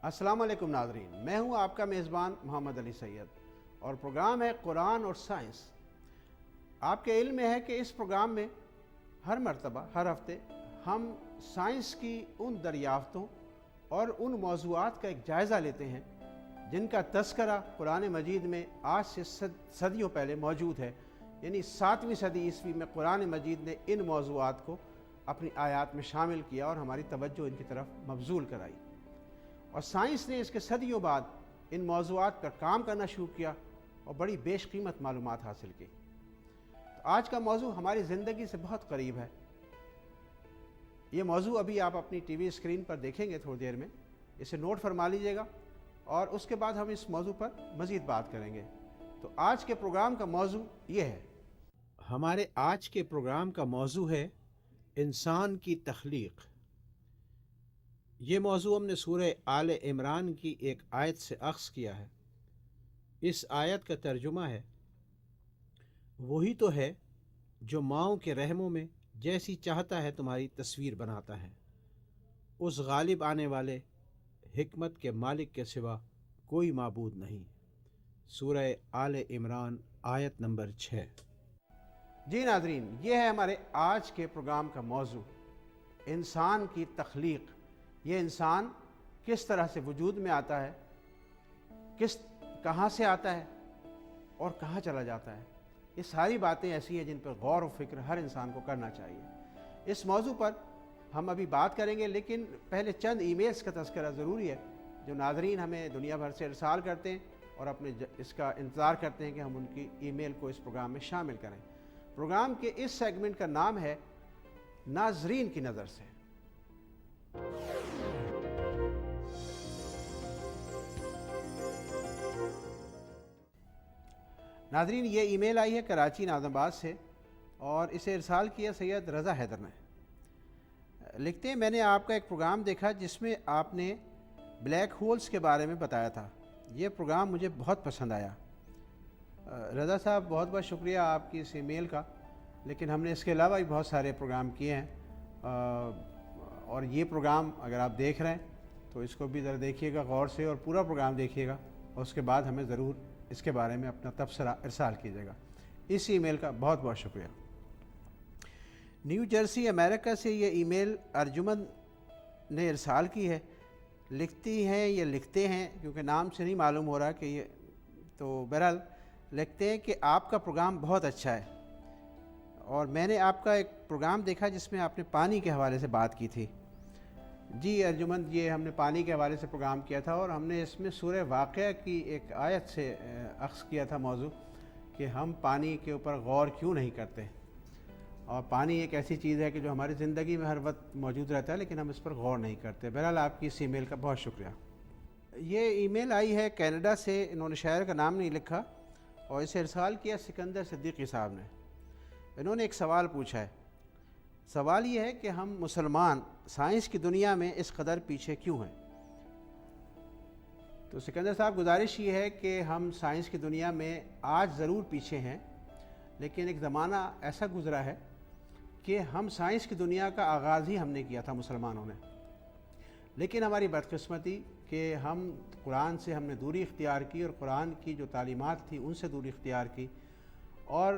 السلام علیکم ناظرین، میں ہوں آپ کا میزبان محمد علی سید اور پروگرام ہے قرآن اور سائنس۔ آپ کے علم میں ہے کہ اس پروگرام میں ہر مرتبہ ہر ہفتے ہم سائنس کی ان دریافتوں اور ان موضوعات کا ایک جائزہ لیتے ہیں جن کا تذکرہ قرآن مجید میں آج سے صدیوں پہلے موجود ہے، یعنی 7ویں صدی عیسوی میں قرآن مجید نے ان موضوعات کو اپنی آیات میں شامل کیا اور ہماری توجہ ان کی طرف مبذول کرائی، اور سائنس نے اس کے صدیوں بعد ان موضوعات پر کام کرنا شروع کیا اور بڑی بیش قیمت معلومات حاصل کی۔ تو آج کا موضوع ہماری زندگی سے بہت قریب ہے۔ یہ موضوع ابھی آپ اپنی ٹی وی اسکرین پر دیکھیں گے تھوڑی دیر میں، اسے نوٹ فرما لیجئے گا اور اس کے بعد ہم اس موضوع پر مزید بات کریں گے۔ تو آج کے پروگرام کا موضوع یہ ہے، ہمارے آج کے پروگرام کا موضوع ہے انسان کی تخلیق۔ یہ موضوع ہم نے سورہ آل عمران کی ایک آیت سے اخذ کیا ہے۔ اس آیت کا ترجمہ ہے، وہی تو ہے جو ماؤں کے رحموں میں جیسی چاہتا ہے تمہاری تصویر بناتا ہے، اس غالب آنے والے حکمت کے مالک کے سوا کوئی معبود نہیں۔ سورہ آل عمران آیت نمبر 6۔ جی ناظرین، یہ ہے ہمارے آج کے پروگرام کا موضوع، انسان کی تخلیق۔ یہ انسان کس طرح سے وجود میں آتا ہے، کہاں سے آتا ہے اور کہاں چلا جاتا ہے۔ یہ ساری باتیں ایسی ہیں جن پر غور و فکر ہر انسان کو کرنا چاہیے۔ اس موضوع پر ہم ابھی بات کریں گے، لیکن پہلے چند ای میلز کا تذکرہ ضروری ہے جو ناظرین ہمیں دنیا بھر سے ارسال کرتے ہیں اور اپنے اس کا انتظار کرتے ہیں کہ ہم ان کی ای میل کو اس پروگرام میں شامل کریں۔ پروگرام کے اس سیگمنٹ کا نام ہے ناظرین کی نظر سے۔ ناظرین، یہ ای میل آئی ہے کراچی ناظم آباد سے اور اسے ارسال کیا سید رضا حیدر نے۔ لکھتے ہیں، میں نے آپ کا ایک پروگرام دیکھا جس میں آپ نے بلیک ہولز کے بارے میں بتایا تھا۔ یہ پروگرام مجھے بہت پسند آیا۔ رضا صاحب، بہت بہت شکریہ آپ کی اس ای میل کا، لیکن ہم نے اس کے علاوہ بھی بہت سارے پروگرام کیے ہیں، اور یہ پروگرام اگر آپ دیکھ رہے ہیں تو اس کو بھی ذرا دیکھیے گا غور سے، اور پورا پروگرام دیکھیے گا اور اس کے بعد ہمیں ضرور اس کے بارے میں اپنا تبصرہ ارسال کیجیے گا۔ اس ای میل کا بہت بہت شکریہ۔ نیو جرسی امریکہ سے یہ ای میل ارجمن نے ارسال کی ہے۔ لکھتی ہیں یا لکھتے ہیں، کیونکہ نام سے نہیں معلوم ہو رہا کہ یہ، تو بہرحال لکھتے ہیں کہ آپ کا پروگرام بہت اچھا ہے، اور میں نے آپ کا ایک پروگرام دیکھا جس میں آپ نے پانی کے حوالے سے بات کی تھی۔ جی ارجمن، یہ ہم نے پانی کے حوالے سے پروگرام کیا تھا، اور ہم نے اس میں سورہ واقعہ کی ایک آیت سے اخذ کیا تھا موضوع کہ ہم پانی کے اوپر غور کیوں نہیں کرتے، اور پانی ایک ایسی چیز ہے کہ جو ہماری زندگی میں ہر وقت موجود رہتا ہے لیکن ہم اس پر غور نہیں کرتے۔ بہرحال آپ کی اس ای میل کا بہت شکریہ۔ یہ ای میل آئی ہے کینیڈا سے، انہوں نے شاعر کا نام نہیں لکھا، اور اسے ارسال کیا سکندر صدیقی صاحب نے۔ انہوں نے ایک سوال پوچھا ہے۔ سوال یہ ہے کہ ہم مسلمان سائنس کی دنیا میں اس قدر پیچھے کیوں ہیں؟ تو سکندر صاحب، گزارش یہ ہے کہ ہم سائنس کی دنیا میں آج ضرور پیچھے ہیں، لیکن ایک زمانہ ایسا گزرا ہے کہ ہم سائنس کی دنیا کا آغاز ہی ہم نے کیا تھا مسلمانوں نے، لیکن ہماری بدقسمتی کہ ہم قرآن سے ہم نے دوری اختیار کی، اور قرآن کی جو تعلیمات تھی ان سے دوری اختیار کی، اور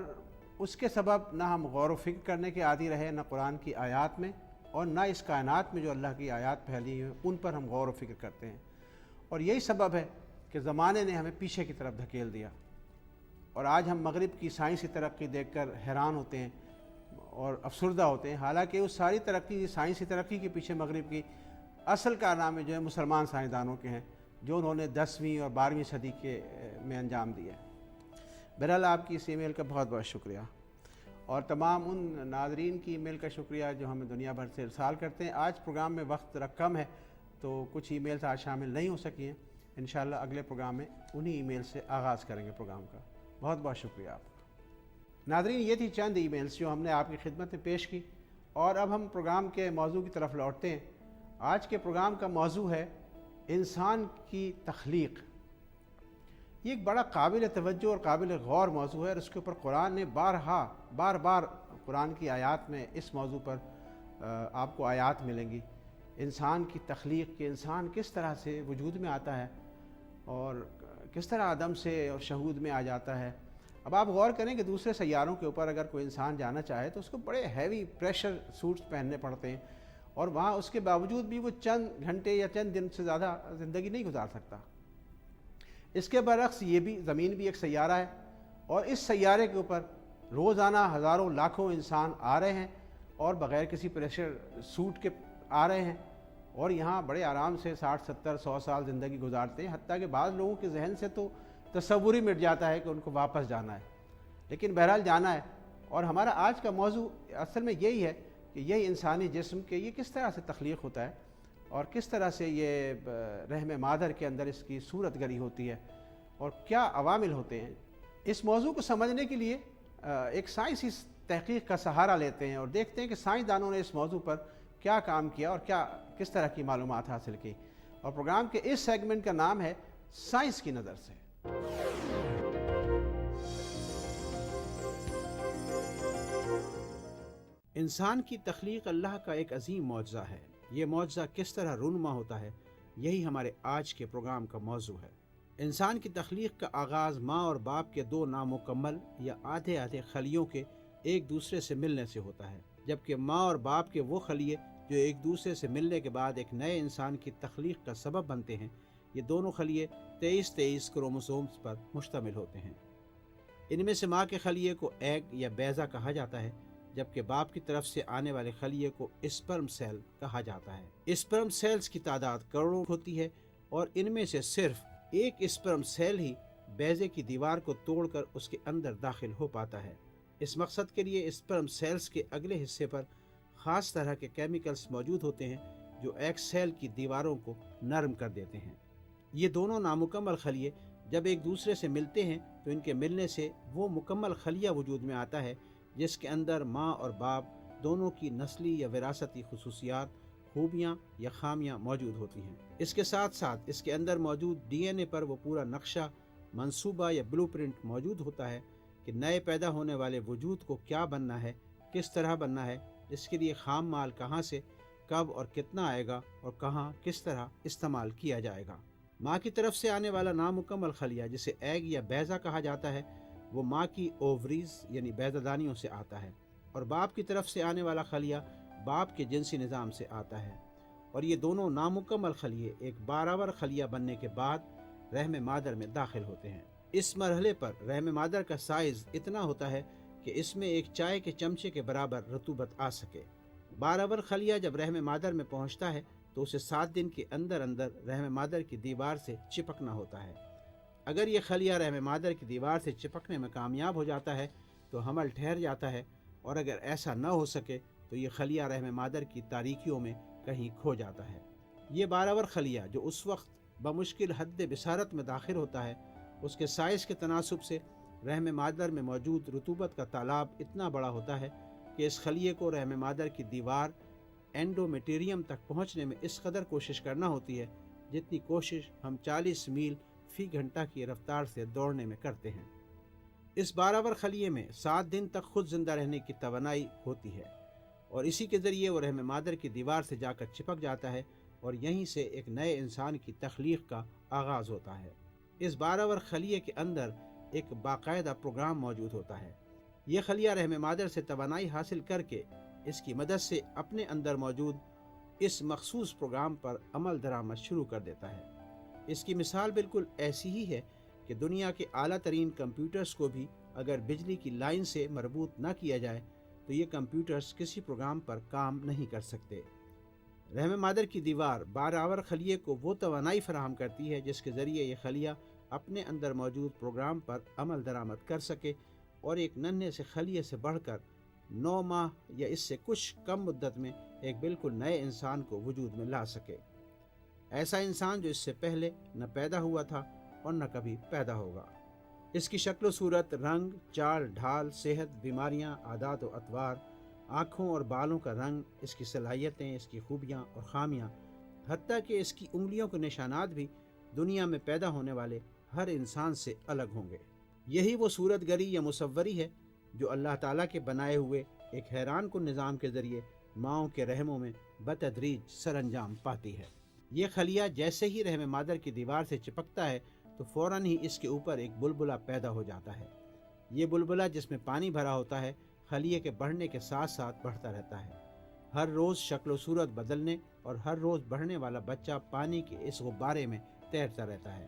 اس کے سبب نہ ہم غور و فکر کرنے کے عادی رہے، نہ قرآن کی آیات میں اور نہ اس کائنات میں جو اللہ کی آیات پھیلی ہیں ان پر ہم غور و فکر کرتے ہیں، اور یہی سبب ہے کہ زمانے نے ہمیں پیچھے کی طرف دھکیل دیا، اور آج ہم مغرب کی سائنسی ترقی دیکھ کر حیران ہوتے ہیں اور افسردہ ہوتے ہیں، حالانکہ اس ساری ترقی، سائنسی ترقی کے پیچھے مغرب کی اصل کارنامے جو ہے مسلمان سائنسدانوں کے ہیں، جو انہوں نے 10ویں اور 12ویں صدی کے میں انجام دیا ہے۔ بہرحال آپ کی اس ای میل کا بہت بہت شکریہ، اور تمام ان ناظرین کی ای میل کا شکریہ جو ہمیں دنیا بھر سے ارسال کرتے ہیں۔ آج پروگرام میں وقت ذرا کم ہے تو کچھ ای میلز آج شامل نہیں ہو سکی ہیں، انشاءاللہ اگلے پروگرام میں انہی ای میل سے آغاز کریں گے پروگرام کا۔ بہت بہت شکریہ آپ کا۔ ناظرین، یہ تھی چند ای میلز جو ہم نے آپ کی خدمت میں پیش کی، اور اب ہم پروگرام کے موضوع کی طرف لوٹتے ہیں۔ آج کے پروگرام کا موضوع ہے انسان کی تخلیق۔ یہ ایک بڑا قابل توجہ اور قابل غور موضوع ہے، اور اس کے اوپر قرآن نے بار بار قرآن کی آیات میں اس موضوع پر آپ کو آیات ملیں گی انسان کی تخلیق کہ انسان کس طرح سے وجود میں آتا ہے اور کس طرح عدم سے اور شہود میں آ جاتا ہے۔ اب آپ غور کریں کہ دوسرے سیاروں کے اوپر اگر کوئی انسان جانا چاہے تو اس کو بڑے ہیوی پریشر سوٹس پہننے پڑتے ہیں، اور وہاں اس کے باوجود بھی وہ چند گھنٹے یا چند دن سے زیادہ زندگی نہیں گزار سکتا۔ اس کے برعکس یہ بھی زمین بھی ایک سیارہ ہے، اور اس سیارے کے اوپر روزانہ ہزاروں لاکھوں انسان آ رہے ہیں اور بغیر کسی پریشر سوٹ کے آ رہے ہیں، اور یہاں بڑے آرام سے 60 70 100 سال زندگی گزارتے ہیں، حتیٰ کہ بعض لوگوں کے ذہن سے تو تصور ہی مٹ جاتا ہے کہ ان کو واپس جانا ہے، لیکن بہرحال جانا ہے۔ اور ہمارا آج کا موضوع اصل میں یہی ہے کہ یہ انسانی جسم کے یہ کس طرح سے تخلیق ہوتا ہے اور کس طرح سے یہ رحم مادر کے اندر اس کی صورت گری ہوتی ہے اور کیا عوامل ہوتے ہیں۔ اس موضوع کو سمجھنے کے لیے ایک سائنسی تحقیق کا سہارا لیتے ہیں اور دیکھتے ہیں کہ سائنسدانوں نے اس موضوع پر کیا کام کیا اور کس طرح کی معلومات حاصل کی۔ اور پروگرام کے اس سیگمنٹ کا نام ہے سائنس کی نظر سے۔ انسان کی تخلیق اللہ کا ایک عظیم معجزہ ہے۔ یہ معجزہ کس طرح رونما ہوتا ہے، یہی ہمارے آج کے پروگرام کا موضوع ہے۔ انسان کی تخلیق کا آغاز ماں اور باپ کے دو نامکمل یا آدھے آدھے خلیوں کے ایک دوسرے سے ملنے سے ہوتا ہے، جبکہ ماں اور باپ کے وہ خلیے جو ایک دوسرے سے ملنے کے بعد ایک نئے انسان کی تخلیق کا سبب بنتے ہیں، یہ دونوں خلیے 23 کروموسومز پر مشتمل ہوتے ہیں۔ ان میں سے ماں کے خلیے کو ایگ یا بیضہ کہا جاتا ہے، جبکہ باپ کی طرف سے آنے والے خلیے کو اسپرم سیل کہا جاتا ہے۔ اسپرم سیلز کی تعداد کروڑوں ہوتی ہے، اور ان میں سے صرف ایک اسپرم سیل ہی بیضے کی دیوار کو توڑ کر اس کے اندر داخل ہو پاتا ہے۔ اس مقصد کے لیے اسپرم سیلز کے اگلے حصے پر خاص طرح کے کیمیکلز موجود ہوتے ہیں جو ایگ سیل کی دیواروں کو نرم کر دیتے ہیں۔ یہ دونوں نامکمل خلیے جب ایک دوسرے سے ملتے ہیں تو ان کے ملنے سے وہ مکمل خلیہ وجود میں آتا ہے جس کے اندر ماں اور باپ دونوں کی نسلی یا وراثتی خصوصیات، خوبیاں یا خامیاں موجود ہوتی ہیں۔ اس کے ساتھ ساتھ اس کے اندر موجود ڈی این اے پر وہ پورا نقشہ، منصوبہ یا بلو پرنٹ موجود ہوتا ہے کہ نئے پیدا ہونے والے وجود کو کیا بننا ہے، کس طرح بننا ہے، اس کے لیے خام مال کہاں سے، کب اور کتنا آئے گا اور کہاں کس طرح استعمال کیا جائے گا۔ ماں کی طرف سے آنے والا نامکمل خلیہ جسے ایگ یا بیضہ کہا جاتا ہے وہ ماں کی اووریز یعنی بیضہ دانیوں سے آتا ہے، اور باپ کی طرف سے آنے والا خلیہ باپ کے جنسی نظام سے آتا ہے، اور یہ دونوں نامکمل خلیے ایک بارآور خلیہ بننے کے بعد رحم مادر میں داخل ہوتے ہیں۔ اس مرحلے پر رحم مادر کا سائز اتنا ہوتا ہے کہ اس میں ایک چائے کے چمچے کے برابر رطوبت آ سکے۔ بارآور خلیہ جب رحم مادر میں پہنچتا ہے تو اسے 7 دن کے اندر اندر رحم مادر کی دیوار سے چپکنا ہوتا ہے۔ اگر یہ خلیہ رحم مادر کی دیوار سے چپکنے میں کامیاب ہو جاتا ہے تو حمل ٹھہر جاتا ہے، اور اگر ایسا نہ ہو سکے تو یہ خلیہ رحم مادر کی تاریکیوں میں کہیں کھو جاتا ہے۔ یہ بارآور خلیہ جو اس وقت بمشکل حد بصارت میں داخل ہوتا ہے، اس کے سائز کے تناسب سے رحم مادر میں موجود رطوبت کا تالاب اتنا بڑا ہوتا ہے کہ اس خلیے کو رحم مادر کی دیوار اینڈومیٹیریم تک پہنچنے میں اس قدر کوشش کرنا ہوتی ہے جتنی کوشش ہم 40 میل فی گھنٹہ کی رفتار سے دوڑنے میں کرتے ہیں۔ اس بارآور خلیے میں 7 دن تک خود زندہ رہنے کی توانائی ہوتی ہے، اور اسی کے ذریعے وہ رحم مادر کی دیوار سے جا کر چپک جاتا ہے، اور یہیں سے ایک نئے انسان کی تخلیق کا آغاز ہوتا ہے۔ اس بارآور خلیے کے اندر ایک باقاعدہ پروگرام موجود ہوتا ہے۔ یہ خلیہ رحم مادر سے توانائی حاصل کر کے اس کی مدد سے اپنے اندر موجود اس مخصوص پروگرام پر عمل درآمد شروع کر دیتا ہے۔ اس کی مثال بالکل ایسی ہی ہے کہ دنیا کے اعلیٰ ترین کمپیوٹرز کو بھی اگر بجلی کی لائن سے مربوط نہ کیا جائے تو یہ کمپیوٹرز کسی پروگرام پر کام نہیں کر سکتے۔ رحم مادر کی دیوار بارآور خلیے کو وہ توانائی فراہم کرتی ہے جس کے ذریعے یہ خلیہ اپنے اندر موجود پروگرام پر عمل درآمد کر سکے اور ایک ننھے سے خلیے سے بڑھ کر 9 ماہ یا اس سے کچھ کم مدت میں ایک بالکل نئے انسان کو وجود میں لا سکے۔ ایسا انسان جو اس سے پہلے نہ پیدا ہوا تھا اور نہ کبھی پیدا ہوگا۔ اس کی شکل و صورت، رنگ، چال ڈھال، صحت، بیماریاں، عادات و اطوار، آنکھوں اور بالوں کا رنگ، اس کی صلاحیتیں، اس کی خوبیاں اور خامیاں، حتیٰ کہ اس کی انگلیوں کے نشانات بھی دنیا میں پیدا ہونے والے ہر انسان سے الگ ہوں گے۔ یہی وہ صورت گری یا مصوری ہے جو اللہ تعالیٰ کے بنائے ہوئے ایک حیران کن نظام کے ذریعے ماؤں کے رحموں میں بتدریج سر انجام پاتی ہے۔ یہ خلیہ جیسے ہی رحم مادر کی دیوار سے چپکتا ہے تو فوراً ہی اس کے اوپر ایک بلبلہ پیدا ہو جاتا ہے۔ یہ بلبلہ جس میں پانی بھرا ہوتا ہے خلیے کے بڑھنے کے ساتھ ساتھ بڑھتا رہتا ہے، ہر روز شکل و صورت بدلنے اور ہر روز بڑھنے والا بچہ پانی کے اس غبارے میں تیرتا رہتا ہے۔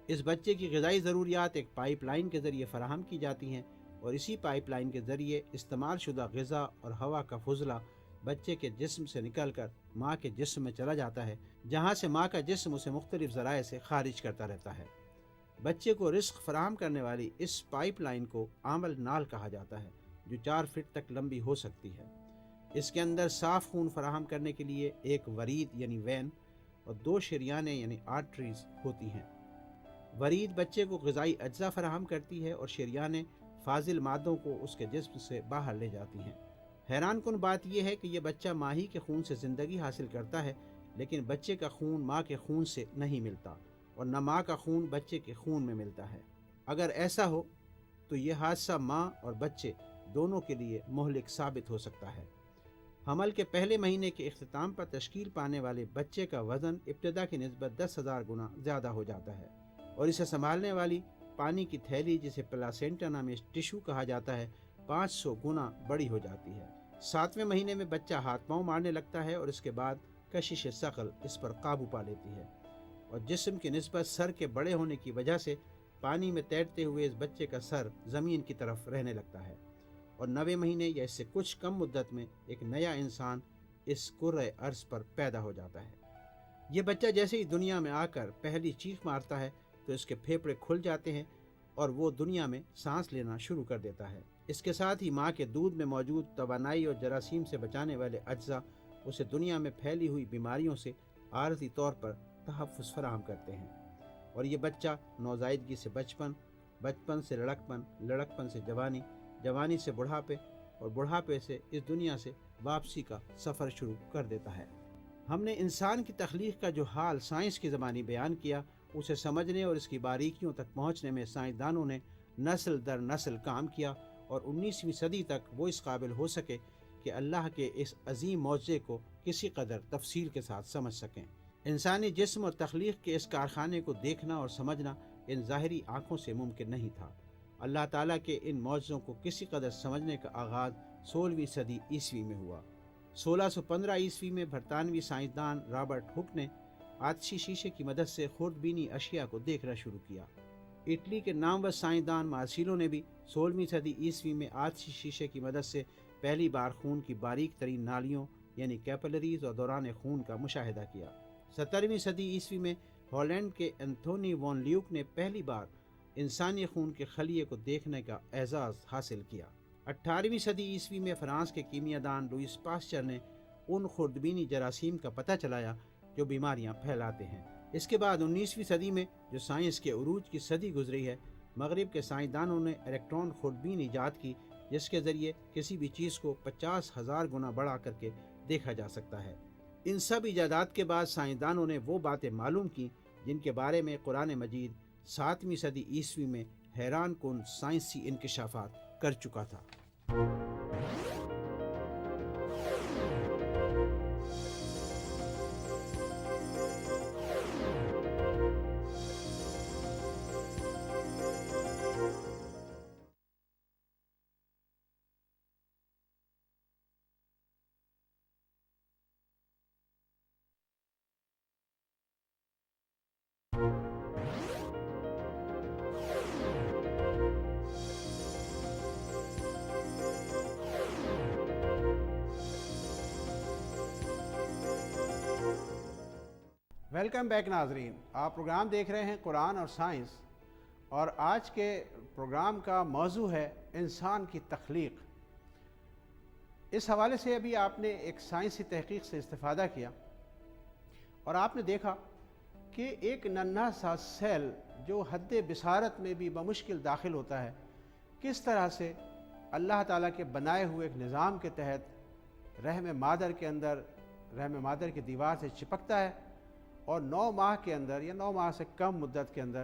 اس بچے کی غذائی ضروریات ایک پائپ لائن کے ذریعے فراہم کی جاتی ہیں اور اسی پائپ لائن کے ذریعے استعمال شدہ غذا اور ہوا کا فضلہ بچے کے جسم سے نکل کر ماں کے جسم میں چلا جاتا ہے، جہاں سے ماں کا جسم اسے مختلف ذرائع سے خارج کرتا رہتا ہے۔ بچے کو رزق فراہم کرنے والی اس پائپ لائن کو آمل نال کہا جاتا ہے، جو 4 فٹ تک لمبی ہو سکتی ہے۔ اس کے اندر صاف خون فراہم کرنے کے لیے ایک ورید یعنی وین اور 2 شریانیں یعنی آرٹریز ہوتی ہیں۔ ورید بچے کو غذائی اجزاء فراہم کرتی ہے اور شریانیں فاضل مادوں کو اس کے جسم سے باہر لے جاتی ہیں۔ حیران کن بات یہ ہے کہ یہ بچہ ماں ہی کے خون سے زندگی حاصل کرتا ہے، لیکن بچے کا خون ماں کے خون سے نہیں ملتا اور نہ ماں کا خون بچے کے خون میں ملتا ہے۔ اگر ایسا ہو تو یہ حادثہ ماں اور بچے دونوں کے لیے مہلک ثابت ہو سکتا ہے۔ حمل کے پہلے مہینے کے اختتام پر تشکیل پانے والے بچے کا وزن ابتدا کی نسبت 10,000 گنا زیادہ ہو جاتا ہے اور اسے سنبھالنے والی پانی کی تھیلی جسے پلاسینٹا نامی ٹشو کہا جاتا ہے 500 گنا بڑی ہو جاتی ہے۔ 7ویں مہینے میں بچہ ہاتھ پاؤں مارنے لگتا ہے اور اس کے بعد کشش ثقل اس پر قابو پا لیتی ہے اور جسم کی نسبت سر کے بڑے ہونے کی وجہ سے پانی میں تیرتے ہوئے اس بچے کا سر زمین کی طرف رہنے لگتا ہے اور 9ویں مہینے یا اس سے کچھ کم مدت میں ایک نیا انسان اس کرۂ ارض پر پیدا ہو جاتا ہے۔ یہ بچہ جیسے ہی دنیا میں آ کر پہلی چیخ مارتا ہے تو اس کے پھیپھڑے کھل جاتے ہیں اور وہ دنیا میں سانس لینا شروع کر دیتا ہے۔ اس کے ساتھ ہی ماں کے دودھ میں موجود توانائی اور جراثیم سے بچانے والے اجزاء اسے دنیا میں پھیلی ہوئی بیماریوں سے عارضی طور پر تحفظ فراہم کرتے ہیں اور یہ بچہ نوزائیدگی سے بچپن سے لڑکپن، لڑکپن سے جوانی، جوانی سے بڑھاپے اور بڑھاپے سے اس دنیا سے واپسی کا سفر شروع کر دیتا ہے۔ ہم نے انسان کی تخلیق کا جو حال سائنس کی زبانی بیان کیا، اسے سمجھنے اور اس کی باریکیوں تک پہنچنے میں سائنسدانوں نے نسل در نسل کام کیا اور 19ویں صدی تک وہ اس قابل ہو سکے کہ اللہ کے اس عظیم معجزے کو کسی قدر تفصیل کے ساتھ سمجھ سکیں۔ انسانی جسم اور تخلیق کے اس کارخانے کو دیکھنا اور سمجھنا ان ظاہری آنکھوں سے ممکن نہیں تھا۔ اللہ تعالیٰ کے ان معجزوں کو کسی قدر سمجھنے کا آغاز 16ویں صدی عیسوی میں ہوا۔ 1615 عیسوی میں برطانوی سائنسدان رابرٹ ہک نے آتشی شیشے کی مدد سے خوردبینی اشیاء کو دیکھنا شروع کیا۔ اٹلی کے نامور سائنسدان مارسیلو نے بھی 16ویں صدی عیسوی میں آتشی شیشے کی مدد سے پہلی بار خون کی باریک ترین نالیوں یعنی کیپلریز اور دوران خون کا مشاہدہ کیا۔ 17ویں صدی عیسوی میں ہالینڈ کے انتھونی وان لیوک نے پہلی بار انسانی خون کے خلیے کو دیکھنے کا اعزاز حاصل کیا۔ 18ویں صدی عیسوی میں فرانس کے کیمیاء دان لوئس پاسچر نے ان خوردبینی جراثیم کا پتہ چلایا جو بیماریاں پھیلاتے ہیں۔ اس کے بعد 19ویں صدی میں جو سائنس کے عروج کی صدی گزری ہے، مغرب کے سائنسدانوں نے الیکٹران خوردبین ایجاد کی جس کے ذریعے کسی بھی چیز کو 50,000 گنا بڑا کر کے دیکھا جا سکتا ہے۔ ان سب ایجادات کے بعد سائنسدانوں نے وہ باتیں معلوم کی جن کے بارے میں قرآن مجید 7ویں صدی عیسوی میں حیران کن سائنسی انکشافات کر چکا تھا۔ ویلکم بیک ناظرین، آپ پروگرام دیکھ رہے ہیں قرآن اور سائنس، اور آج کے پروگرام کا موضوع ہے انسان کی تخلیق۔ اس حوالے سے ابھی آپ نے ایک سائنسی تحقیق سے استفادہ کیا اور آپ نے دیکھا کہ ایک ننھا سا سیل جو حد بصارت میں بھی بمشکل داخل ہوتا ہے، کس طرح سے اللہ تعالیٰ کے بنائے ہوئے ایک نظام کے تحت رحم مادر کے اندر، رحم مادر کی دیوار سے چپکتا ہے اور 9 ماہ کے اندر یا 9 ماہ سے کم مدت کے اندر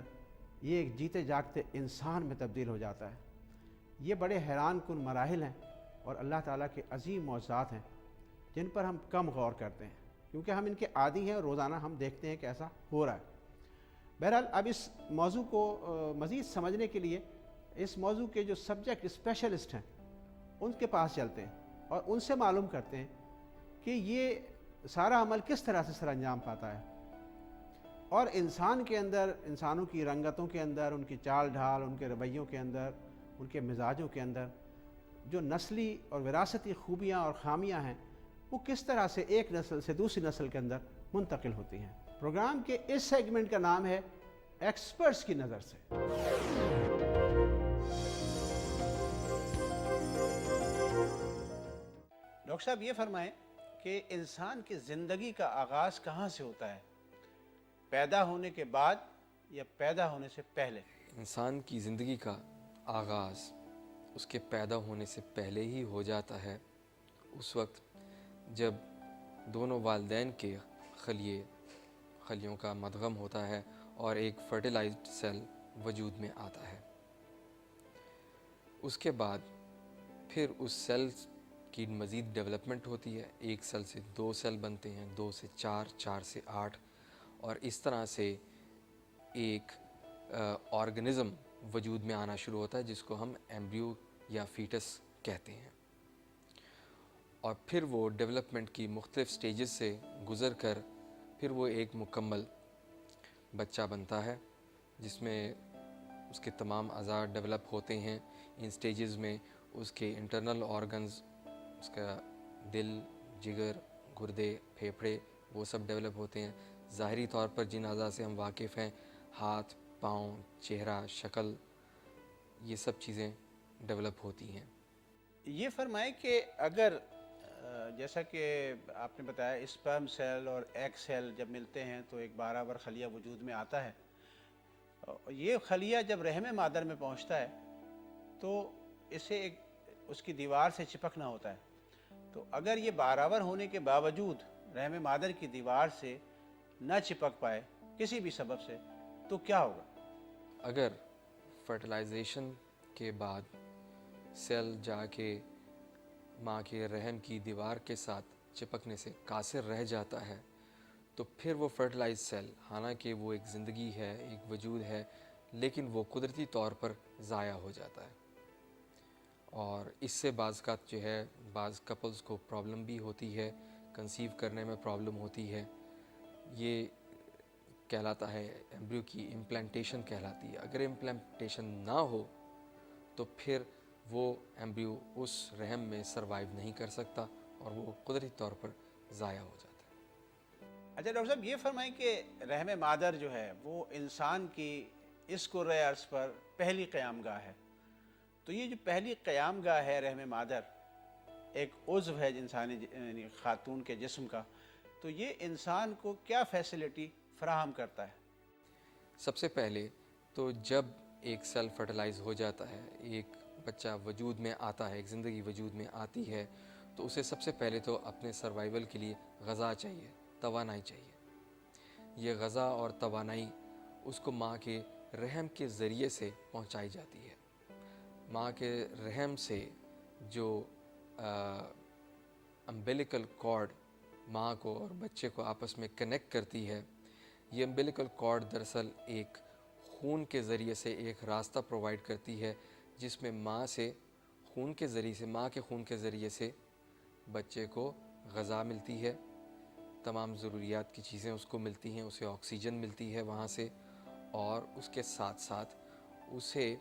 یہ ایک جیتے جاگتے انسان میں تبدیل ہو جاتا ہے۔ یہ بڑے حیران کن مراحل ہیں اور اللہ تعالیٰ کے عظیم معجزات ہیں۔ جن پر ہم کم غور کرتے ہیں کیونکہ ہم ان کے عادی ہیں اور روزانہ ہم دیکھتے ہیں کہ ایسا ہو رہا ہے۔ بہرحال اب اس موضوع کو مزید سمجھنے کے لیے اس موضوع کے جو سبجیکٹ اسپیشلسٹ ہیں ان کے پاس چلتے ہیں اور ان سے معلوم کرتے ہیں کہ یہ سارا عمل کس طرح سے سر انجام پاتا ہے، اور انسان کے اندر، انسانوں کی رنگتوں کے اندر، ان کی چال ڈھال، ان کے رویوں کے اندر، ان کے مزاجوں کے اندر جو نسلی اور وراثتی خوبیاں اور خامیاں ہیں وہ کس طرح سے ایک نسل سے دوسری نسل کے اندر منتقل ہوتی ہیں۔ پروگرام کے اس سیگمنٹ کا نام ہے ایکسپرٹس کی نظر سے۔ ڈاکٹر صاحب یہ فرمائیں کہ انسان کی زندگی کا آغاز کہاں سے ہوتا ہے، پیدا ہونے کے بعد یا پیدا ہونے سے پہلے؟ انسان کی زندگی کا آغاز اس کے پیدا ہونے سے پہلے ہی ہو جاتا ہے، اس وقت جب دونوں والدین کے خلیوں کا مدغم ہوتا ہے اور ایک فرٹیلائزڈ سیل وجود میں آتا ہے۔ اس کے بعد پھر اس سیل کی مزید ڈیولپمنٹ ہوتی ہے، ایک سیل سے 2 سیل بنتے ہیں، 2 سے 4، 4 سے 8، اور اس طرح سے ایک آرگنزم وجود میں آنا شروع ہوتا ہے جس کو ہم ایمبریو یا فیٹس کہتے ہیں، اور پھر وہ ڈیولپمنٹ کی مختلف سٹیجز سے گزر کر پھر وہ ایک مکمل بچہ بنتا ہے جس میں اس کے تمام اعضاء ڈیولپ ہوتے ہیں۔ ان سٹیجز میں اس کے انٹرنل آرگنز، اس کا دل، جگر، گردے، پھیپھڑے، وہ سب ڈیولپ ہوتے ہیں۔ ظاہری طور پر جن اعضاء سے ہم واقف ہیں، ہاتھ، پاؤں، چہرہ، شکل، یہ سب چیزیں ڈیولپ ہوتی ہیں۔ یہ فرمائیں کہ اگر جیسا کہ آپ نے بتایا اسپرم سیل اور ایگ سیل جب ملتے ہیں تو ایک برابر خلیہ وجود میں آتا ہے، یہ خلیہ جب رحم مادر میں پہنچتا ہے تو اسے اس کی دیوار سے چپکنا ہوتا ہے، تو اگر یہ برابر ہونے کے باوجود رحم مادر کی دیوار سے نہ چپک پائے کسی بھی سبب سے تو کیا ہوگا؟ اگر فرٹیلائزیشن کے بعد سیل جا کے ماں کے رحم کی دیوار کے ساتھ چپکنے سے قاصر رہ جاتا ہے تو پھر وہ فرٹیلائز سیل، حالانکہ وہ ایک زندگی ہے، ایک وجود ہے، لیکن وہ قدرتی طور پر ضائع ہو جاتا ہے، اور اس سے بعض کا جو ہے بعض کپلز کو پرابلم بھی ہوتی ہے، کنسیو کرنے میں پرابلم ہوتی ہے۔ یہ کہلاتا ہے ایمبریو کی امپلانٹیشن کہلاتی ہے۔ اگر امپلانٹیشن نہ ہو تو پھر وہ ایمبریو اس رحم میں سروائیو نہیں کر سکتا اور وہ قدرتی طور پر ضائع ہو جاتا ہے۔ اچھا ڈاکٹر صاحب یہ فرمائیں کہ رحم مادر جو ہے وہ انسان کی اس کرۂ ارض پر پہلی قیام گاہ ہے، تو یہ جو پہلی قیام گاہ ہے رحم مادر، ایک عضو ہے انسانی یعنی خاتون کے جسم کا، تو یہ انسان کو کیا فیسلٹی فراہم کرتا ہے؟ سب سے پہلے تو جب ایک سیل فرٹیلائز ہو جاتا ہے، ایک بچہ وجود میں آتا ہے، ایک زندگی وجود میں آتی ہے، تو اسے سب سے پہلے تو اپنے سروائیول کے لیے غذا چاہیے، توانائی چاہیے۔ یہ غذا اور توانائی اس کو ماں کے رحم کے ذریعے سے پہنچائی جاتی ہے۔ ماں کے رحم سے جو امبیلیکل کارڈ ماں کو اور بچے کو آپس میں کنیکٹ کرتی ہے، یہ امبیلیکل کارڈ دراصل ایک خون کے ذریعے سے ایک راستہ پرووائڈ کرتی ہے جس میں ماں کے خون کے ذریعے سے بچے کو غذا ملتی ہے، تمام ضروریات کی چیزیں اس کو ملتی ہیں، اسے آکسیجن ملتی ہے وہاں سے، اور اس کے ساتھ ساتھ اسے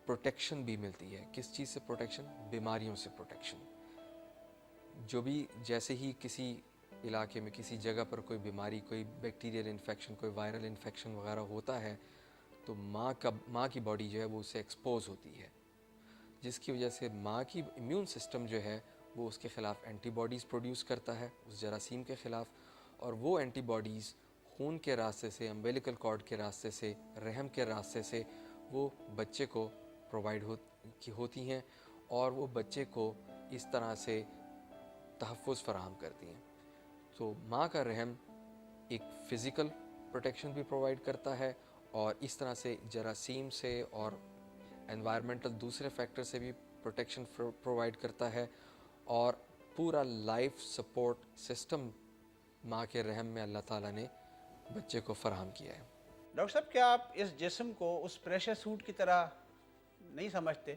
پروٹیکشن بھی ملتی ہے۔ کس چیز سے پروٹیکشن؟ بیماریوں سے پروٹیکشن۔ جو بھی جیسے ہی کسی علاقے میں کسی جگہ پر کوئی بیماری، کوئی بیکٹیریل انفیکشن، کوئی وائرل انفیکشن وغیرہ ہوتا ہے تو ماں کی باڈی جو ہے وہ اس سے ایکسپوز ہوتی ہے، جس کی وجہ سے ماں کی امیون سسٹم جو ہے وہ اس کے خلاف اینٹی باڈیز پروڈیوس کرتا ہے، اس جراثیم کے خلاف، اور وہ اینٹی باڈیز خون کے راستے سے، امبیلیکل کارڈ کے راستے سے، رحم کے راستے سے وہ بچے کو پرووائڈ ہوتی ہیں، اور وہ بچے کو اس طرح سے تحفظ فراہم کرتی ہیں۔ تو ماں کا رحم ایک فزیکل پروٹیکشن بھی پرووائڈ کرتا ہے، اور اس طرح سے جراثیم سے اور انوائرمنٹل دوسرے فیکٹر سے بھی پروٹیکشن پرووائڈ کرتا ہے، اور پورا لائف سپورٹ سسٹم ماں کے رحم میں اللہ تعالیٰ نے بچے کو فراہم کیا ہے۔ ڈاکٹر صاحب، کیا آپ اس جسم کو اس پریشر سوٹ کی طرح نہیں سمجھتے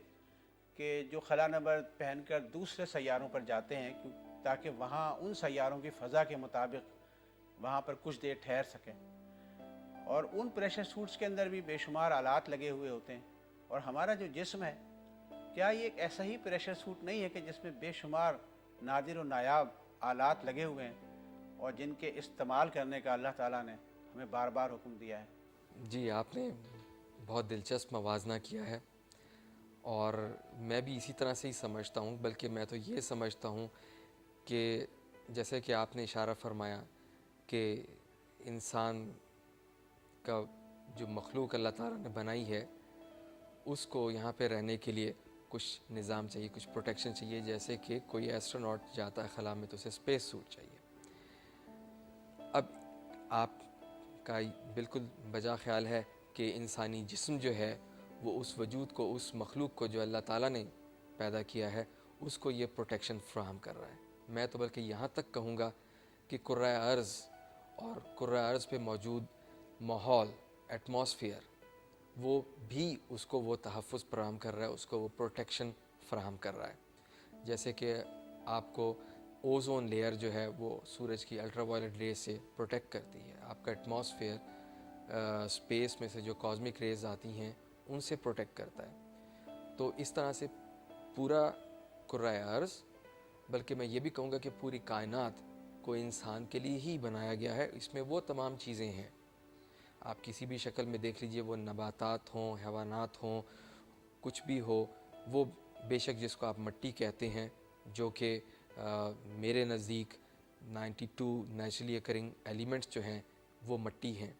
کہ جو خلا نورد پہن کر دوسرے سیاروں پر جاتے ہیں تاکہ وہاں ان سیاروں کی فضا کے مطابق وہاں پر کچھ دیر ٹھہر سکیں، اور ان پریشر سوٹس کے اندر بھی بے شمار آلات لگے ہوئے ہوتے ہیں، اور ہمارا جو جسم ہے، کیا یہ ایک ایسا ہی پریشر سوٹ نہیں ہے کہ جس میں بے شمار نادر و نایاب آلات لگے ہوئے ہیں اور جن کے استعمال کرنے کا اللہ تعالیٰ نے ہمیں بار بار حکم دیا ہے؟ جی، آپ نے بہت دلچسپ موازنہ کیا ہے، اور میں بھی اسی طرح سے ہی سمجھتا ہوں، بلکہ میں تو یہ سمجھتا ہوں کہ جیسے کہ آپ نے اشارہ فرمایا کہ انسان کا جو مخلوق اللہ تعالیٰ نے بنائی ہے، اس کو یہاں پہ رہنے کے لیے کچھ نظام چاہیے، کچھ پروٹیکشن چاہیے، جیسے کہ کوئی ایسٹروناٹ جاتا ہے خلا میں تو اسے اسپیس سوٹ چاہیے۔ اب آپ کا بالکل بجا خیال ہے کہ انسانی جسم جو ہے وہ اس وجود کو، اس مخلوق کو جو اللہ تعالیٰ نے پیدا کیا ہے، اس کو یہ پروٹیکشن فراہم کر رہا ہے۔ میں تو بلکہ یہاں تک کہوں گا کہ کرۂ ارض اور کرۂ ارض پہ موجود ماحول، ایٹماسفیئر، وہ بھی اس کو وہ تحفظ فراہم کر رہا ہے، اس کو وہ پروٹیکشن فراہم کر رہا ہے۔ جیسے کہ آپ کو اوزون لیئر جو ہے وہ سورج کی الٹرا وائلٹ ریز سے پروٹیکٹ کرتی ہے، آپ کا ایٹماسفیئر اسپیس میں سے جو کاسمک ریز آتی ہیں ان سے پروٹیکٹ کرتا ہے۔ تو اس طرح سے پورا کرۂ ارض، بلکہ میں یہ بھی کہوں گا کہ پوری کائنات کو انسان کے لیے ہی بنایا گیا ہے۔ اس میں وہ تمام چیزیں ہیں، آپ کسی بھی شکل میں دیکھ لیجئے، وہ نباتات ہوں، حیوانات ہوں، کچھ بھی ہو، وہ بے شک جس کو آپ مٹی کہتے ہیں، جو کہ میرے نزدیک 92 نیچرلی اکرنگ ایلیمنٹس جو ہیں وہ مٹی ہیں۔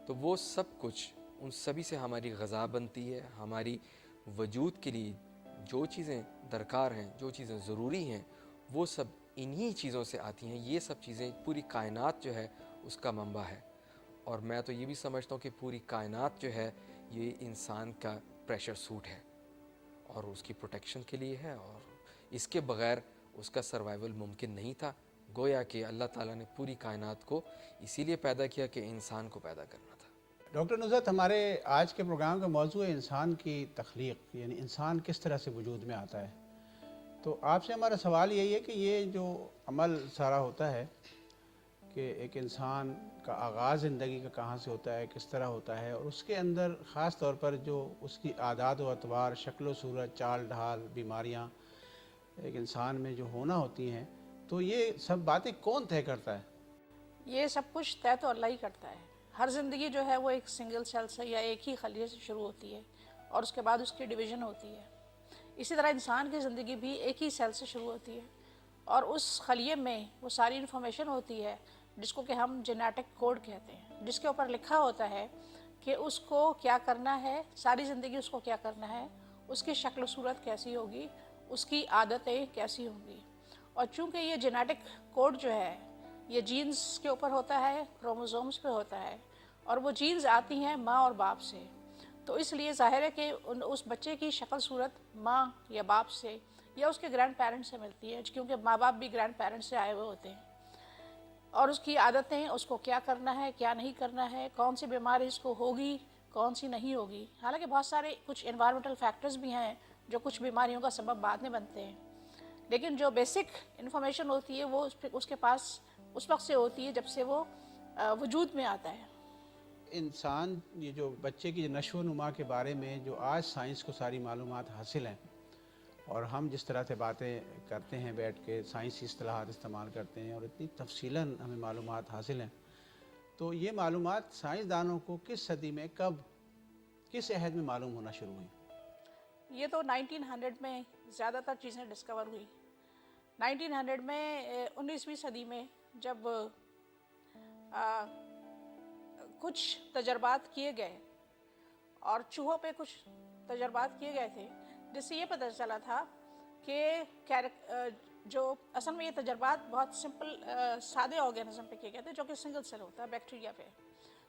تو وہ سب کچھ، ان سبھی سے ہماری غذا بنتی ہے۔ ہماری وجود کے لیے جو چیزیں درکار ہیں، جو چیزیں ضروری ہیں، وہ سب انہی چیزوں سے آتی ہیں۔ یہ سب چیزیں، پوری کائنات جو ہے اس کا منبع ہے، اور میں تو یہ بھی سمجھتا ہوں کہ پوری کائنات جو ہے یہ انسان کا پریشر سوٹ ہے، اور اس کی پروٹیکشن کے لیے ہے، اور اس کے بغیر اس کا سروائیول ممکن نہیں تھا۔ گویا کہ اللہ تعالیٰ نے پوری کائنات کو اسی لیے پیدا کیا کہ انسان کو پیدا کرنا تھا۔ ڈاکٹر نصرت، ہمارے آج کے پروگرام کا موضوع ہے انسان کی تخلیق، یعنی انسان کس طرح سے وجود میں آتا ہے۔ تو آپ سے ہمارا سوال یہی ہے کہ یہ جو عمل سارا ہوتا ہے کہ ایک انسان کا آغاز زندگی کا کہاں سے ہوتا ہے، کس طرح ہوتا ہے، اور اس کے اندر خاص طور پر جو اس کی عادات و اطوار، شکل و صورت، چال ڈھال، بیماریاں ایک انسان میں جو ہونا ہوتی ہیں، تو یہ سب باتیں کون طے کرتا ہے؟ یہ سب کچھ طے تو اللہ ہی کرتا ہے۔ ہر زندگی جو ہے وہ ایک سنگل سیل سے یا ایک ہی خلیے سے شروع ہوتی ہے، اور اس کے بعد اس کی ڈویژن ہوتی ہے۔ اسی طرح انسان کی زندگی بھی ایک ہی سیل سے شروع ہوتی ہے، اور اس خلیے میں وہ ساری انفارمیشن ہوتی ہے جس کو کہ ہم جینیٹک کوڈ کہتے ہیں، جس کے اوپر لکھا ہوتا ہے کہ اس کو کیا کرنا ہے، ساری زندگی اس کو کیا کرنا ہے، اس کی شکل و صورت کیسی ہوگی، اس کی عادتیں کیسی ہوں گی۔ اور چونکہ یہ جینیٹک کوڈ جو ہے یہ جینز کے اوپر ہوتا ہے، کروموزومز پہ ہوتا ہے، اور وہ جینز آتی ہیں ماں اور باپ سے، تو اس لیے ظاہر ہے کہ اس بچے کی شکل صورت ماں یا باپ سے یا اس کے گرینڈ پیرنٹ سے ملتی ہے، کیونکہ ماں باپ بھی گرینڈ پیرنٹ سے آئے ہوئے ہوتے ہیں۔ اور اس کی عادتیں، اس کو کیا کرنا ہے، کیا نہیں کرنا ہے، کون سی بیماری اس کو ہوگی، کون سی نہیں ہوگی۔ حالانکہ بہت سارے کچھ انوائرمنٹل فیکٹرز بھی ہیں جو کچھ بیماریوں کا سبب بعد میں بنتے ہیں، لیکن جو بیسک انفارمیشن ہوتی ہے وہ اس کے پاس اس وقت سے ہوتی ہے جب سے وہ وجود میں آتا ہے۔ انسان، یہ جو بچے کی نشو و نما کے بارے میں جو آج سائنس کو ساری معلومات حاصل ہیں، اور ہم جس طرح سے باتیں کرتے ہیں بیٹھ کے، سائنسی اصطلاحات استعمال کرتے ہیں، اور اتنی تفصیلاً ہمیں معلومات حاصل ہیں، تو یہ معلومات سائنسدانوں کو کس صدی میں، کب، کس عہد میں معلوم ہونا شروع ہوئی؟ یہ تو 1900 میں زیادہ تر چیزیں ڈسکور ہوئی۔ 1900 میں 19ویں صدی میں جب کچھ تجربات کیے گئے، اور چوہوں پہ کچھ تجربات کیے گئے تھے، جس سے یہ پتہ چلا تھا کہ جو اصل میں یہ تجربات بہت سمپل سادے آرگینزم پہ کیے گئے تھے جو کہ سنگل سیل ہوتا ہے، بیکٹیریا پہ۔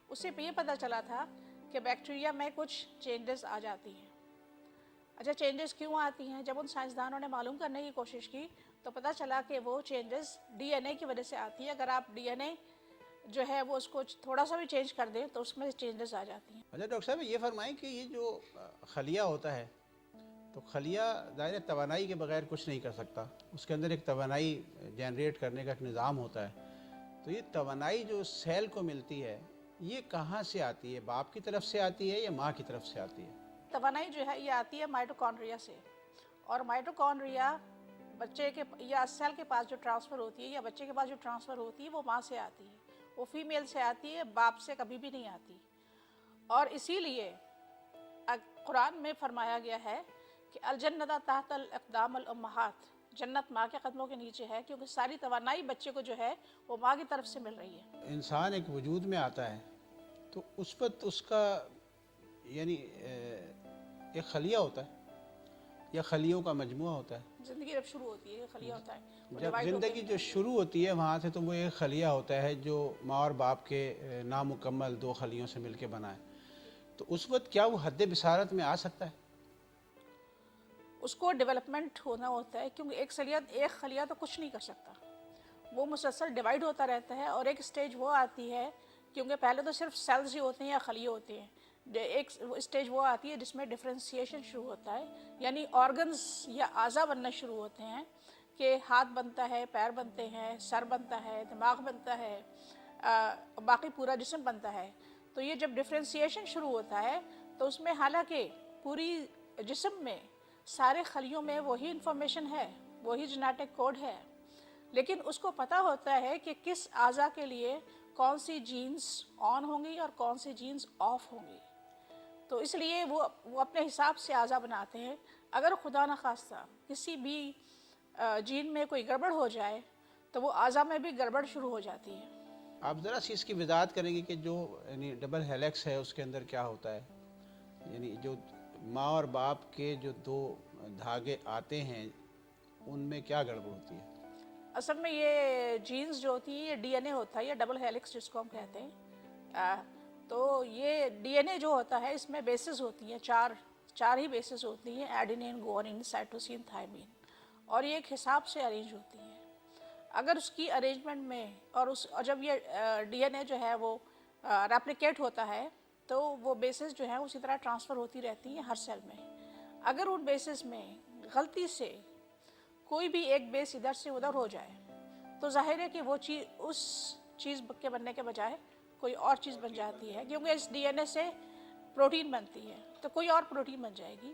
اس سے یہ پتہ چلا تھا کہ بیکٹیریا میں کچھ چینجز آ جاتی ہیں۔ اچھا، چینجز کیوں آتی ہیں؟ جب ان سائنسدانوں نے معلوم کرنے کی کوشش کی تو پتہ چلا کہ وہ چینجز ڈی این اے کی وجہ سے آتی ہے. اگر آپ ڈی این اے جو ہے وہ اس کو تھوڑا سا بھی چینج کر دیں تو اس میں چینجز آ جاتی ہیں. اچھا ڈاکٹر صاحب یہ فرمائیں کہ یہ جو خلیہ ہوتا ہے تو خلیہ ظاہر توانائی کے بغیر کچھ نہیں کر سکتا، اس کے اندر ایک توانائی جنریٹ کرنے کا ایک نظام ہوتا ہے. تو یہ توانائی جو سیل کو ملتی ہے یہ کہاں سے آتی ہے؟ باپ کی طرف سے آتی ہے یا ماں کی طرف سے آتی ہے؟ توانائی جو ہے یہ آتی ہے مائٹوکونڈریا سے، اور مائٹوکونڈریا بچے کے یا سیل کے پاس جو ٹرانسفر ہوتی ہے یا بچے کے پاس جو ٹرانسفر ہوتی ہے وہ ماں سے آتی ہے، وہ فیمیل سے آتی ہے، باپ سے کبھی بھی نہیں آتی. اور اسی لیے قرآن میں فرمایا گیا ہے کہ الجنت تحت الاقدام الامہات، جنت ماں کے قدموں کے نیچے ہے، کیونکہ ساری توانائی بچے کو جو ہے وہ ماں کی طرف سے مل رہی ہے. انسان ایک وجود میں آتا ہے تو اس وقت اس کا یعنی ایک خلیہ ہوتا ہے یا خلیوں کا مجموعہ ہوتا ہے؟ زندگی جب شروع ہوتی ہے یہ خلیہ ہوتا ہے. وہ جب divide ہوتے زندگی جو شروع ہوتی ہے وہاں سے تو وہ ایک خلیہ ہوتا ہے جو ماں اور باپ کے نامکمل دو خلیوں سے مل کے بنا ہے. تو اس وقت کیا وہ حد بصارت میں آ سکتا ہے؟ اس کو ڈیولپمنٹ ہونا ہوتا ہے، کیونکہ ایک خلیہ تو کچھ نہیں کر سکتا، وہ مسلسل ڈیوائڈ ہوتا رہتا ہے. اور ایک سٹیج وہ آتی ہے، کیونکہ پہلے تو صرف سیلز ہی ہوتے ہیں یا خلیے ہوتے ہیں، ایک سٹیج وہ آتی ہے جس میں ڈفرینسیشن شروع ہوتا ہے، یعنی آرگنز یا اعضاء بننا شروع ہوتے ہیں کہ ہاتھ بنتا ہے، پیر بنتے ہیں، سر بنتا ہے، دماغ بنتا ہے، باقی پورا جسم بنتا ہے. تو یہ جب ڈفرینسیشن شروع ہوتا ہے تو اس میں حالانکہ پوری جسم میں سارے خلیوں میں وہی انفارمیشن ہے، وہی جینیٹک کوڈ ہے، لیکن اس کو پتہ ہوتا ہے کہ کس اعضاء کے لیے کون سی جینز آن ہوں گی اور کون سی جینز آف ہوں گی. تو اس لیے وہ اپنے حساب سے اعضاء بناتے ہیں. اگر خدا نخواستہ کسی بھی جین میں کوئی گڑبڑ ہو جائے تو وہ اعضاء میں بھی گڑبڑ شروع ہو جاتی ہے. آپ ذرا سی اس کی وضاحت کریں گے کہ جو یعنی ڈبل ہیلکس ہے اس کے اندر کیا ہوتا ہے؟ یعنی جو ماں اور باپ کے جو دو دھاگے آتے ہیں ان میں کیا گڑبڑ ہوتی ہے؟ اصل میں یہ جینز جو ہوتی ہے یہ ڈی این اے ہوتا ہے یا ڈبل ہیلکس جس کو ہم کہتے ہیں. تو یہ ڈی این اے جو ہوتا ہے اس میں بیسز ہوتی ہیں، چار ہی بیسز ہوتی ہیں، ایڈینین، گوانین، سائٹوسین، تھائمین، اور یہ ایک حساب سے ارینج ہوتی ہیں. اگر اس کی ارینجمنٹ میں اور جب یہ ڈی این اے جو ہے وہ ریپلیکیٹ ہوتا ہے تو وہ بیسز جو ہیں اسی طرح ٹرانسفر ہوتی رہتی ہیں ہر سیل میں. اگر ان بیسز میں غلطی سے کوئی بھی ایک بیس ادھر سے ادھر ہو جائے تو ظاہر ہے کہ وہ چیز اس چیز کے بننے کے بجائے کوئی اور چیز بن جاتی ہے، کیونکہ اس ڈی این اے سے پروٹین بنتی ہے تو کوئی اور پروٹین بن جائے گی.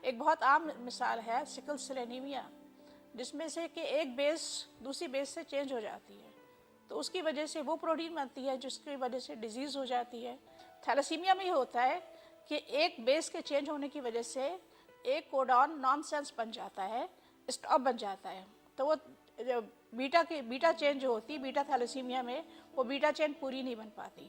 ایک بہت عام مثال ہے سکل سیل اینیمیا، جس میں سے کہ ایک بیس دوسری بیس سے چینج ہو جاتی ہے تو اس کی وجہ سے وہ پروٹین بنتی ہے جس کی وجہ سے ڈیزیز ہو جاتی ہے. تھیلیسیمیا میں یہ ہوتا ہے کہ ایک بیس کے چینج ہونے کی وجہ سے ایک کوڈان نان سینس بن جاتا ہے، اسٹاپ بن جاتا ہے. تو وہ بیٹا چین جو ہوتی ہے بیٹا تھیلیسیمیا میں وہ بیٹا چین پوری نہیں بن پاتی،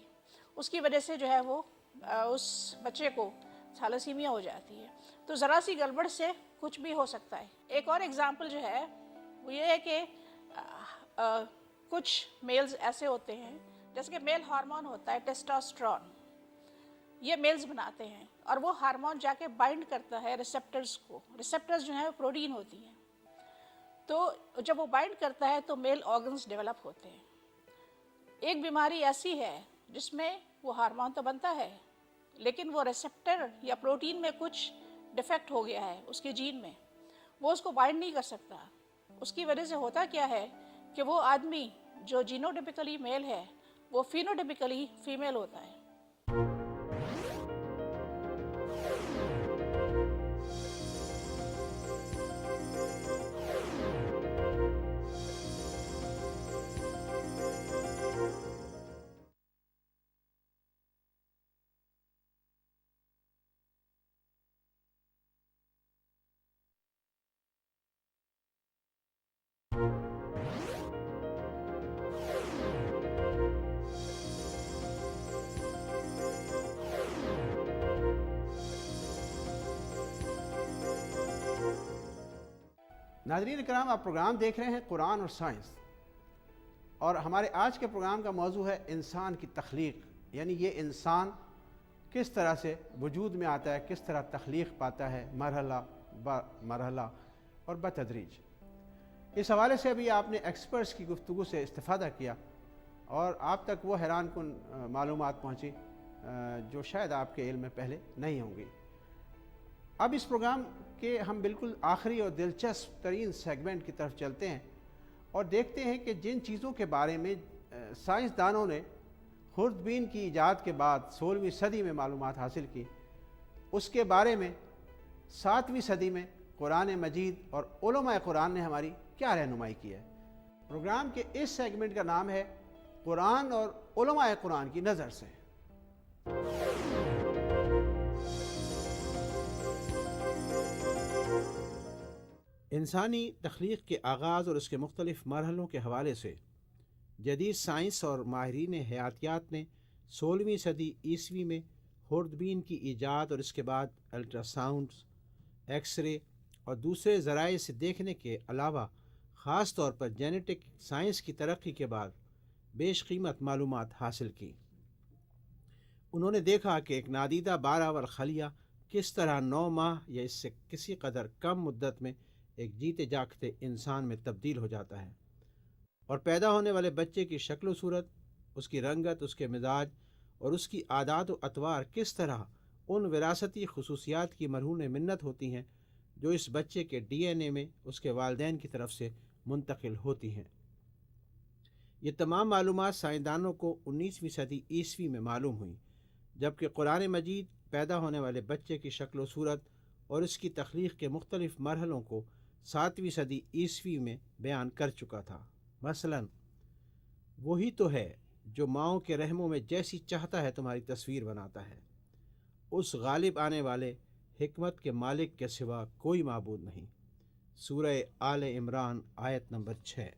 اس کی وجہ سے جو ہے وہ اس بچے کو تھیلیسیمیا ہو جاتی ہے. تو ذرا سی گڑبڑ سے کچھ بھی ہو سکتا ہے. ایک اور ایگزامپل جو ہے وہ یہ ہے کہ کچھ میلز ایسے ہوتے ہیں جیسے کہ میل ہارمون ہوتا ہے ٹیسٹوسٹرون، یہ میلز بناتے ہیں اور وہ ہارمون جا کے بائنڈ کرتا ہے ریسیپٹرز کو. ریسیپٹرز جو ہیں وہ پروٹین ہوتی ہیں، تو جب وہ بائنڈ کرتا ہے تو میل آرگنز ڈیولپ ہوتے ہیں. ایک بیماری ایسی ہے جس میں وہ ہارمون تو بنتا ہے لیکن وہ ریسیپٹر یا پروٹین میں کچھ ڈیفیکٹ ہو گیا ہے اس کے جین میں، وہ اس کو بائنڈ نہیں کر سکتا. اس کی وجہ سے ہوتا کیا ہے کہ وہ آدمی جو جینوٹیپیکلی میل ہے وہ فینوٹیپیکلی فیمیل ہوتا ہے. ناظرین اکرام، آپ پروگرام دیکھ رہے ہیں قرآن اور سائنس، اور ہمارے آج کے پروگرام کا موضوع ہے انسان کی تخلیق، یعنی یہ انسان کس طرح سے وجود میں آتا ہے، کس طرح تخلیق پاتا ہے مرحلہ مرحلہ اور بتدریج. اس حوالے سے ابھی آپ نے ایکسپرٹس کی گفتگو سے استفادہ کیا اور آپ تک وہ حیران کن معلومات پہنچی جو شاید آپ کے علم میں پہلے نہیں ہوں گی۔ اب اس پروگرام کے ہم بالکل آخری اور دلچسپ ترین سیگمنٹ کی طرف چلتے ہیں اور دیکھتے ہیں کہ جن چیزوں کے بارے میں سائنسدانوں نے خوردبین کی ایجاد کے بعد 16ویں صدی میں معلومات حاصل کی، اس کے بارے میں 7ویں صدی میں قرآن مجید اور علماء قرآن نے ہماری کیا رہنمائی کی ہے۔ پروگرام کے اس سیگمنٹ کا نام ہے قرآن اور علماء قرآن کی نظر سے۔ انسانی تخلیق کے آغاز اور اس کے مختلف مرحلوں کے حوالے سے جدید سائنس اور ماہرین حیاتیات نے 16ویں صدی عیسوی میں خوردبین کی ایجاد اور اس کے بعد الٹرا ساؤنڈز، ایکس رے اور دوسرے ذرائع سے دیکھنے کے علاوہ خاص طور پر جینیٹک سائنس کی ترقی کے بعد بیش قیمت معلومات حاصل کی۔ انہوں نے دیکھا کہ ایک نادیدہ باراور خلیہ کس طرح 9 ماہ یا اس سے کسی قدر کم مدت میں ایک جیتے جاگتے انسان میں تبدیل ہو جاتا ہے، اور پیدا ہونے والے بچے کی شکل و صورت، اس کی رنگت، اس کے مزاج اور اس کی عادات و اطوار کس طرح ان وراثتی خصوصیات کی مرہون منت ہوتی ہیں جو اس بچے کے ڈی این اے میں اس کے والدین کی طرف سے منتقل ہوتی ہیں۔ یہ تمام معلومات سائنسدانوں کو 19ویں صدی عیسوی میں معلوم ہوئیں، جبکہ قرآن مجید پیدا ہونے والے بچے کی شکل و صورت اور اس کی تخلیق کے مختلف مرحلوں کو 7ویں صدی عیسوی میں بیان کر چکا تھا۔ مثلاً وہی تو ہے جو ماؤں کے رحموں میں جیسی چاہتا ہے تمہاری تصویر بناتا ہے، اس غالب آنے والے حکمت کے مالک کے سوا کوئی معبود نہیں۔ سورہ آل عمران آیت نمبر 6۔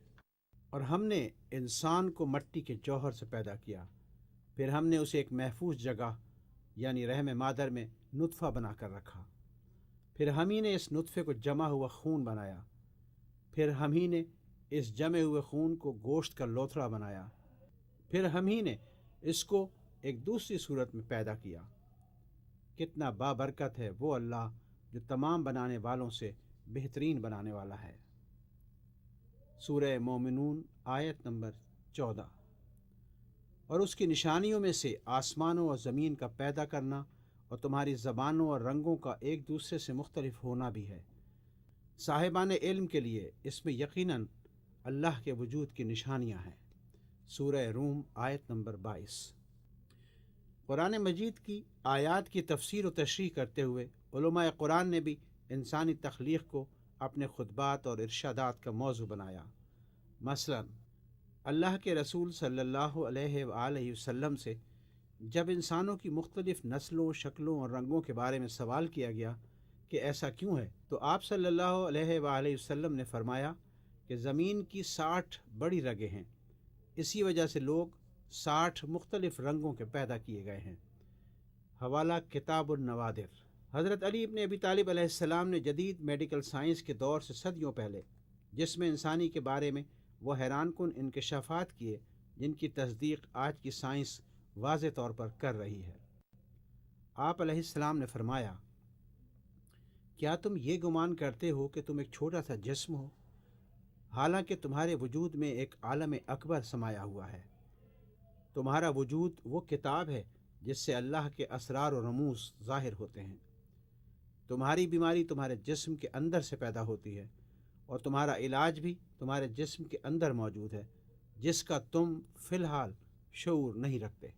اور ہم نے انسان کو مٹی کے جوہر سے پیدا کیا، پھر ہم نے اسے ایک محفوظ جگہ یعنی رحم مادر میں نطفہ بنا کر رکھا، پھر ہم ہی نے اس نطفے کو جمع ہوا خون بنایا، پھر ہم ہی نے اس جمے ہوئے خون کو گوشت کا لوتھڑا بنایا، پھر ہم ہی نے اس کو ایک دوسری صورت میں پیدا کیا۔ کتنا بابرکت ہے وہ اللہ جو تمام بنانے والوں سے بہترین بنانے والا ہے۔ سورہ مومنون آیت نمبر 14۔ اور اس کی نشانیوں میں سے آسمانوں اور زمین کا پیدا کرنا اور تمہاری زبانوں اور رنگوں کا ایک دوسرے سے مختلف ہونا بھی ہے۔ صاحبان علم کے لیے اس میں یقیناً اللہ کے وجود کی نشانیاں ہیں۔ سورہ روم آیت نمبر 22۔ قرآن مجید کی آیات کی تفسیر و تشریح کرتے ہوئے علماء قرآن نے بھی انسانی تخلیق کو اپنے خطبات اور ارشادات کا موضوع بنایا۔ مثلاً اللہ کے رسول صلی اللہ علیہ وآلہ وسلم سے جب انسانوں کی مختلف نسلوں، شکلوں اور رنگوں کے بارے میں سوال کیا گیا کہ ایسا کیوں ہے، تو آپ صلی اللہ علیہ وآلہ وسلم نے فرمایا کہ زمین کی 60 بڑی رگیں ہیں، اسی وجہ سے لوگ 60 مختلف رنگوں کے پیدا کیے گئے ہیں۔ حوالہ کتاب النوادر۔ حضرت علی ابن ابی طالب علیہ السلام نے جدید میڈیکل سائنس کے دور سے صدیوں پہلے جس میں انسانی کے بارے میں وہ حیران کن انکشافات کیے جن کی تصدیق آج کی سائنس واضح طور پر کر رہی ہے۔ آپ علیہ السلام نے فرمایا، کیا تم یہ گمان کرتے ہو کہ تم ایک چھوٹا سا جسم ہو، حالانکہ تمہارے وجود میں ایک عالم اکبر سمایا ہوا ہے۔ تمہارا وجود وہ کتاب ہے جس سے اللہ کے اسرار و رموز ظاہر ہوتے ہیں۔ تمہاری بیماری تمہارے جسم کے اندر سے پیدا ہوتی ہے اور تمہارا علاج بھی تمہارے جسم کے اندر موجود ہے، جس کا تم فی الحال شعور نہیں رکھتے۔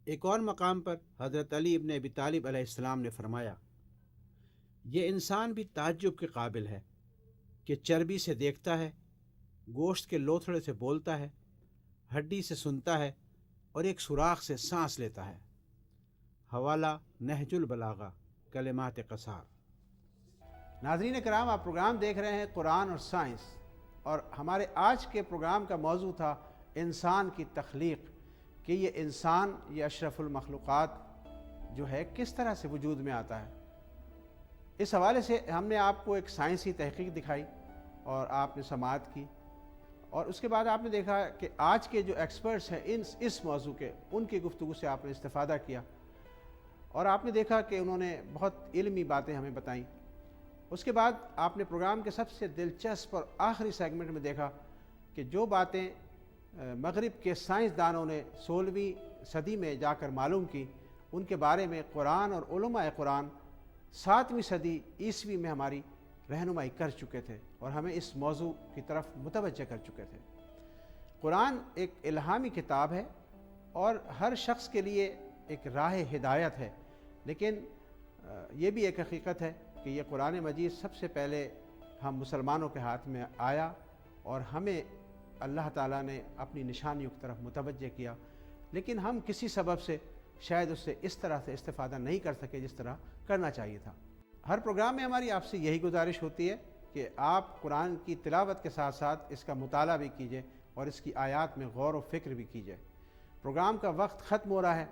ایک اور مقام پر حضرت علی ابن ابی طالب علیہ السلام نے فرمایا، یہ انسان بھی تعجب کے قابل ہے کہ چربی سے دیکھتا ہے، گوشت کے لوتھڑے سے بولتا ہے، ہڈی سے سنتا ہے اور ایک سوراخ سے سانس لیتا ہے۔ حوالہ نہج البلاغہ کلمات قصار۔ ناظرین کرام، آپ پروگرام دیکھ رہے ہیں قرآن اور سائنس، اور ہمارے آج کے پروگرام کا موضوع تھا انسان کی تخلیق، کہ یہ انسان، یہ اشرف المخلوقات جو ہے کس طرح سے وجود میں آتا ہے۔ اس حوالے سے ہم نے آپ کو ایک سائنسی تحقیق دکھائی اور آپ نے سماعت کی، اور اس کے بعد آپ نے دیکھا کہ آج کے جو ایکسپرٹس ہیں اس موضوع کے، ان کی گفتگو سے آپ نے استفادہ کیا، اور آپ نے دیکھا کہ انہوں نے بہت علمی باتیں ہمیں بتائیں۔ اس کے بعد آپ نے پروگرام کے سب سے دلچسپ اور آخری سیگمنٹ میں دیکھا کہ جو باتیں مغرب کے سائنسدانوں نے 16ویں صدی میں جا کر معلوم کی، ان کے بارے میں قرآن اور علماء قرآن 7ویں صدی عیسوی میں ہماری رہنمائی کر چکے تھے اور ہمیں اس موضوع کی طرف متوجہ کر چکے تھے۔ قرآن ایک الہامی کتاب ہے اور ہر شخص کے لیے ایک راہ ہدایت ہے، لیکن یہ بھی ایک حقیقت ہے کہ یہ قرآن مجید سب سے پہلے ہم مسلمانوں کے ہاتھ میں آیا اور ہمیں اللہ تعالیٰ نے اپنی نشانیوں کی طرف متوجہ کیا، لیکن ہم کسی سبب سے شاید اس سے اس طرح سے استفادہ نہیں کر سکے جس طرح کرنا چاہیے تھا۔ ہر پروگرام میں ہماری آپ سے یہی گزارش ہوتی ہے کہ آپ قرآن کی تلاوت کے ساتھ ساتھ اس کا مطالعہ بھی کیجیے اور اس کی آیات میں غور و فکر بھی کیجیے۔ پروگرام کا وقت ختم ہو رہا ہے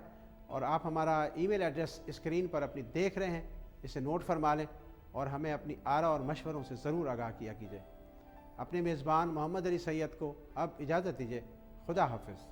اور آپ ہمارا ای میل ایڈریس اسکرین پر اپنی دیکھ رہے ہیں، اسے نوٹ فرما لیں اور ہمیں اپنی آراء اور مشوروں سے ضرور آگاہ کیا کیجیے۔ اپنے میزبان محمد علی سید کو اب اجازت دیجیے۔ خدا حافظ۔